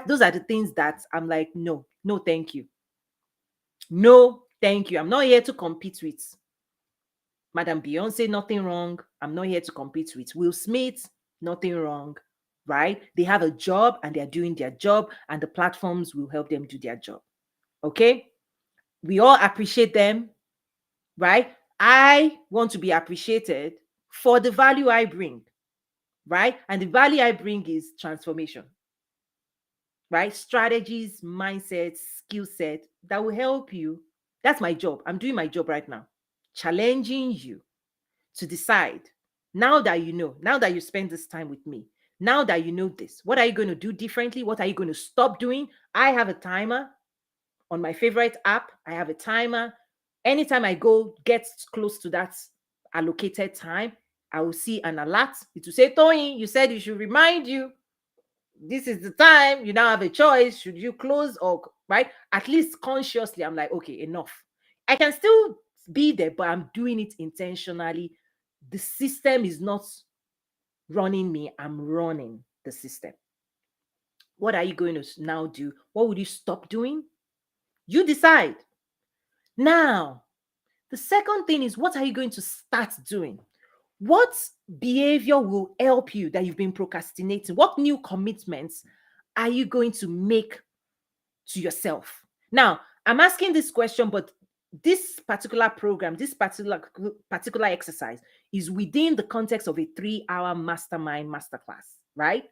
Those are the things that I'm like, no, thank you. No, thank you. I'm not here to compete with Madam Beyonce, nothing wrong. I'm not here to compete with Will Smith, nothing wrong, right? They have a job and they're doing their job, and the platforms will help them do their job. Okay? We all appreciate them, right? I want to be appreciated for the value I bring, right? And the value I bring is transformation, right? Strategies, mindsets, skill set that will help you. That's my job. I'm doing my job right now, challenging you to decide, now that you know, now that you spend this time with me, now that you know this, what are you going to do differently? What are you going to stop doing? I have a timer on my favorite app. I have a timer. Anytime I go get close to that allocated time, I will see an alert. It will say, Tony, you said you should remind you. This is the time. You now have a choice. Should you close or, right? At least consciously, I'm like, okay, enough. I can still be there, but I'm doing it intentionally. The system is not running me. I'm running the system. What are you going to now do? What would you stop doing? You decide. Now, the second thing is, what are you going to start doing? What behavior will help you that you've been procrastinating? What new commitments are you going to make to yourself? Now, I'm asking this question, but this particular program, this particular exercise is within the context of a 3-hour mastermind masterclass, right?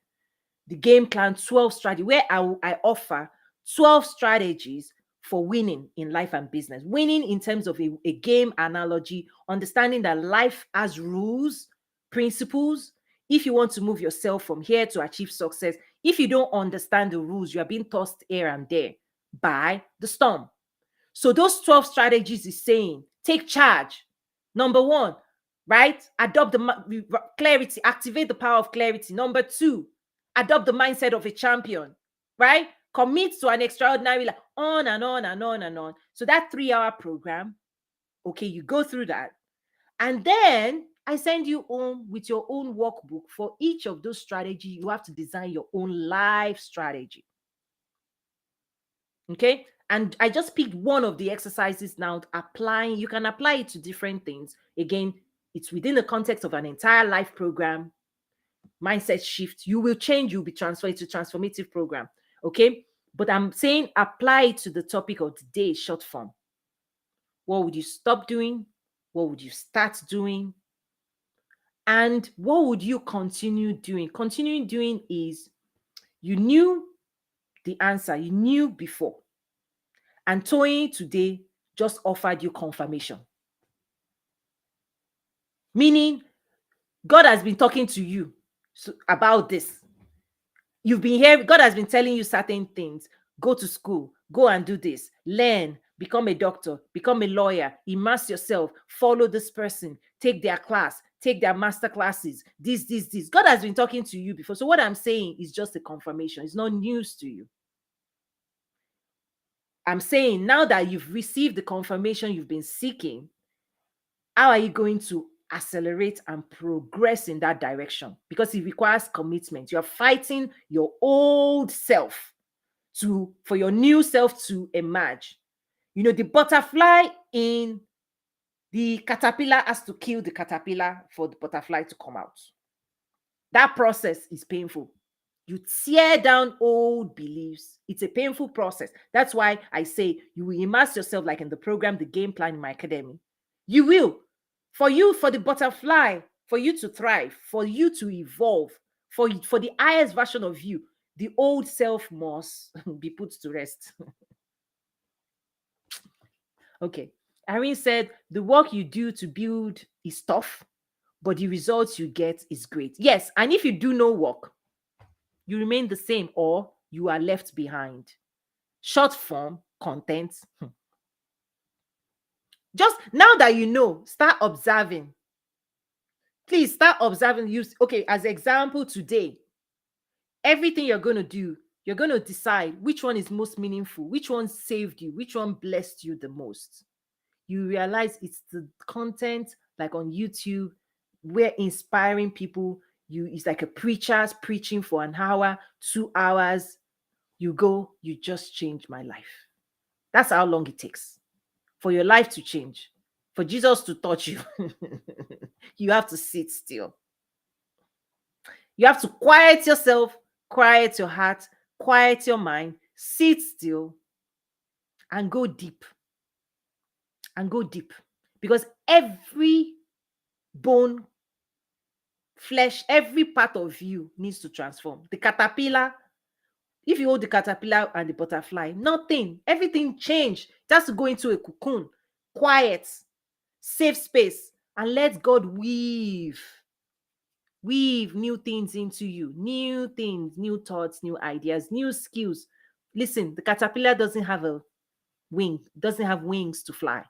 The game plan 12 strategy, where I offer 12 strategies for winning in life and business. Winning in terms of a game analogy, understanding that life has rules, principles. If you want to move yourself from here to achieve success, if you don't understand the rules, you are being tossed here and there by the storm. So those 12 strategies is saying, take charge. Number one, right? Adopt the clarity, activate the power of clarity. Number two, adopt the mindset of a champion, right? Commit to an extraordinary life, on and on and on and on. So that 3-hour program, okay, you go through that. And then I send you home with your own workbook. For each of those strategies, you have to design your own life strategy. Okay. And I just picked one of the exercises now, applying. You can apply it to different things. Again, it's within the context of an entire life program. Mindset shift. You will change, you'll be transferred to transformative program. Okay. But I'm saying apply it to the topic of the day, short form. What would you stop doing? What would you start doing? And what would you continue doing? Continuing doing is, you knew the answer, you knew before. And Toyin today just offered you confirmation. Meaning, God has been talking to you about this. You've been hearing, God has been telling you certain things. Go to school, go and do this, learn, become a doctor, become a lawyer, immerse yourself, follow this person, take their class, take their master classes, this. God has been talking to you before. So what I'm saying is just a confirmation. It's not news to you. I'm saying, now that you've received the confirmation you've been seeking, how are you going to accelerate and progress in that direction? Because it requires commitment. You're fighting your old self for your new self to emerge. You know, the butterfly in the caterpillar has to kill the caterpillar for the butterfly to come out. That process is painful. You tear down old beliefs. It's a painful process. That's why I say you will immerse yourself, like in the program, the game plan in my academy. You will. For the butterfly, for you to thrive, for you to evolve, for the highest version of you, the old self must be put to rest. Okay. Irene said, the work you do to build is tough, but the results you get is great. Yes. And if you do no work, you remain the same or you are left behind. Short form content. Just now that you know, start observing. Please start observing. Use, okay, as example today, everything you're going to do, you're going to decide which one is most meaningful, which one saved you, which one blessed you the most. You realize it's the content, like on YouTube, we're inspiring people. It's like a preacher's preaching for an hour, 2 hours. You go, you just changed my life. That's how long it takes for your life to change. For Jesus to touch you, you have to sit still. You have to quiet yourself, quiet your heart, quiet your mind, sit still, and go deep. and go deep, because every bone, flesh, every part of you needs to transform. The caterpillar, if you hold the caterpillar and the butterfly, nothing, everything changed. It has to go into a cocoon, quiet, safe space, and let God weave new things into you, new things, new thoughts, new ideas, new skills. Listen, the caterpillar doesn't have a doesn't have wings to fly,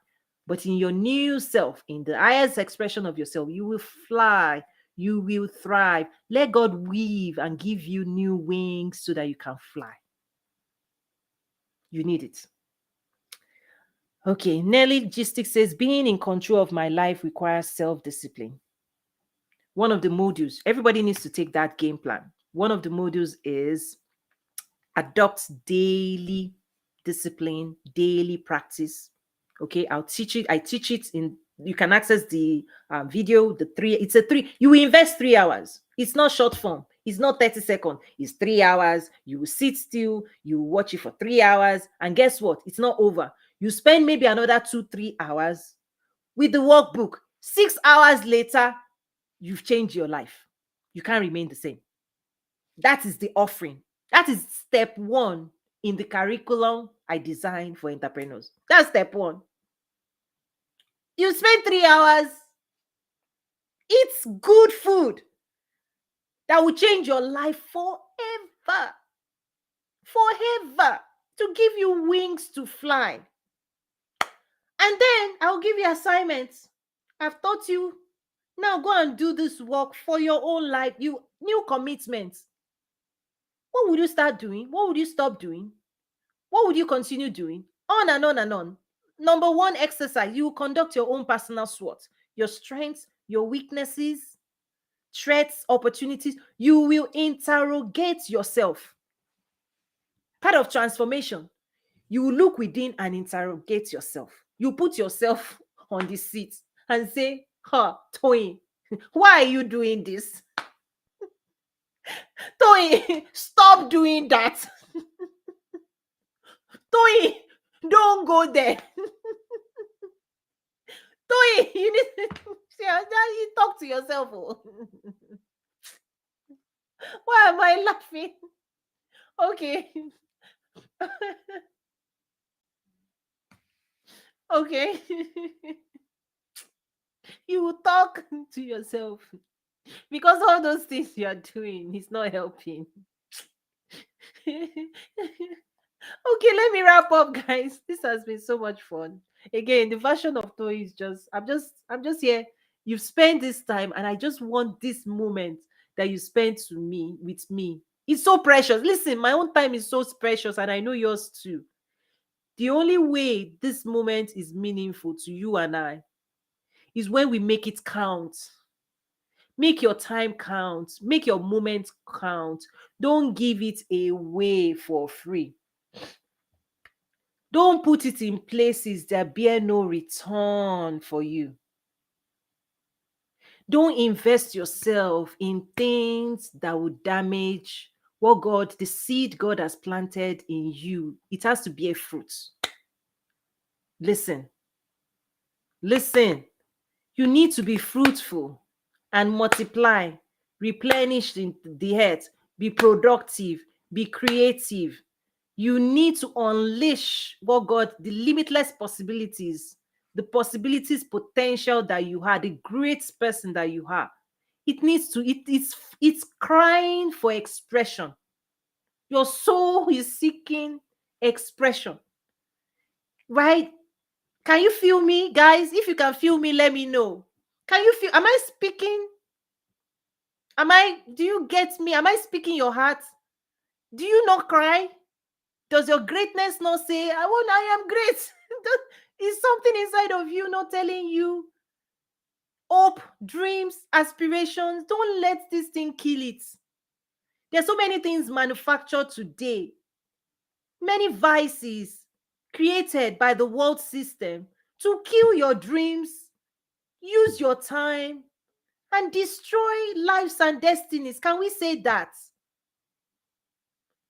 but in your new self, in the highest expression of yourself, you will fly, you will thrive. Let God weave and give you new wings so that you can fly. You need it. Okay, Nelly Logistic says being in control of my life requires self-discipline. One of the modules, everybody needs to take that game plan. One of the modules is adopt daily discipline, daily practice. Okay, I'll teach it. I teach it in, you can access the video, it's a three, you will invest 3 hours. It's not short form. It's not 30 seconds. It's 3 hours. You will sit still, you will watch it for 3 hours. And guess what? It's not over. You spend maybe another 2-3 hours with the workbook. 6 hours later, you've changed your life. You can't remain the same. That is the offering. That is step one in the curriculum I designed for entrepreneurs. That's step one. You spend 3 hours, eat good food that will change your life forever. Forever. To give you wings to fly. And then I'll give you assignments. I've taught you. Now go and do this work for your own life. You new commitments. What would you start doing? What would you stop doing? What would you continue doing? On and on and on. Number one exercise, you will conduct your own personal SWOT. Your strengths, your weaknesses, threats, opportunities. You will interrogate yourself. Part of transformation, you will look within and interrogate yourself. You put yourself on the seat and say, Toyin, why are you doing this? Toyin, stop doing that. Toyin, don't go there. Toyin, you need to you talk to yourself. Oh. Why am I laughing? Okay. Okay. You will talk to yourself because all those things you are doing is not helping. Okay, let me wrap up, guys. This has been so much fun. Again, the version of Toy is just, I'm just here. You've spent this time, and I just want this moment that you spent with me. It's so precious. Listen, my own time is so precious, and I know yours too. The only way this moment is meaningful to you and I is when we make it count. Make your time count. Make your moment count. Don't give it away for free. Don't put it in places that bear no return for you. Don't invest yourself in things that will damage the seed God has planted in you. It has to bear fruit. Listen. You need to be fruitful and multiply, replenish the earth, be productive, be creative. You need to unleash the limitless possibilities, the possibilities, potential that you are, the great person that you are. It's crying for expression. Your soul is seeking expression, right? Can you feel me, guys? If you can feel me, let me know. Can you feel? Am I speaking? Do you get me? Am I speaking your heart? Do you not cry? Does your greatness not say, I am great? Is something inside of you not telling you hope, dreams, aspirations? Don't let this thing kill it. There's so many things manufactured today, many vices created by the world system to kill your dreams, use your time, and destroy lives and destinies. Can we say that?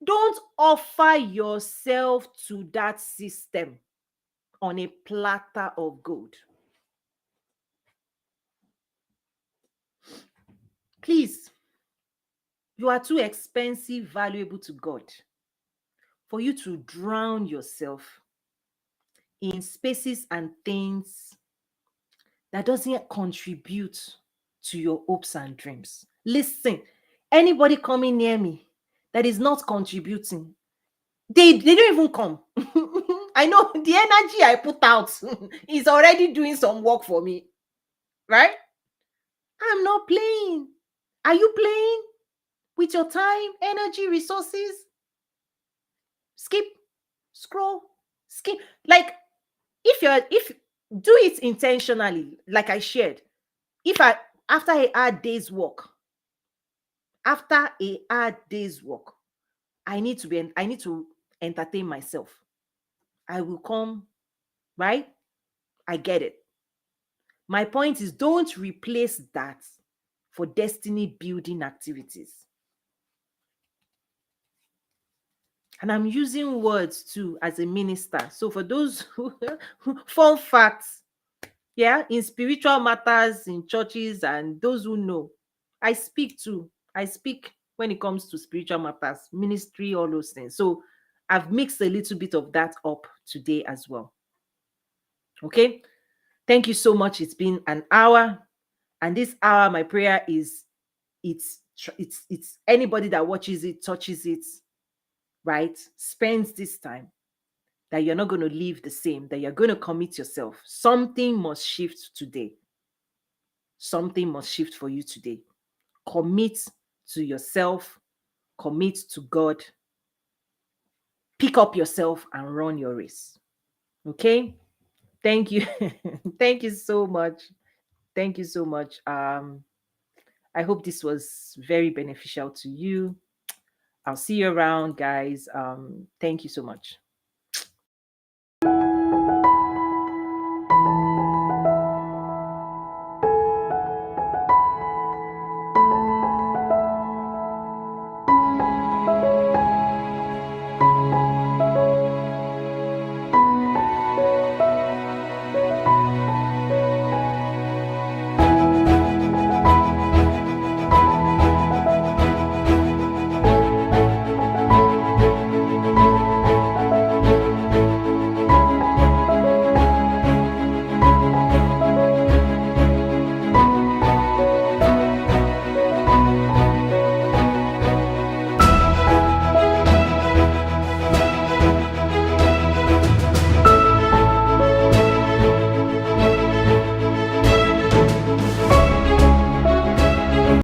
Don't offer yourself to that system. on a platter of gold. Please, you are too expensive, valuable to God for you to drown yourself in spaces and things that doesn't contribute to your hopes and dreams. Listen, anybody coming near me that is not contributing, they don't even come. I know the energy I put out is already doing some work for me, right? I'm not playing. Are you playing with your time, energy, resources? Skip, scroll, skip. Like, if do it intentionally, like I shared. If I after a hard day's work, after a hard day's work, I need to entertain myself. I will come, right? I get it. My point is, don't replace that for destiny building activities. And I'm using words too as a minister. So for those who fun facts, yeah, in spiritual matters, in churches, and those who know, I speak too. I speak when it comes to spiritual matters, ministry, all those things. So I've mixed a little bit of that up today as well. Okay. Thank you so much. It's been an hour. And this hour, my prayer is it's anybody that watches it, touches it, right, spends this time, that you're not going to leave the same, that you're going to commit yourself. Something must shift today. Something must shift for you today. Commit to yourself, commit to God, pick up yourself and run your race. Okay? Thank you. Thank you so much. Thank you so much. I hope this was very beneficial to you. I'll see you around, guys. Thank you so much.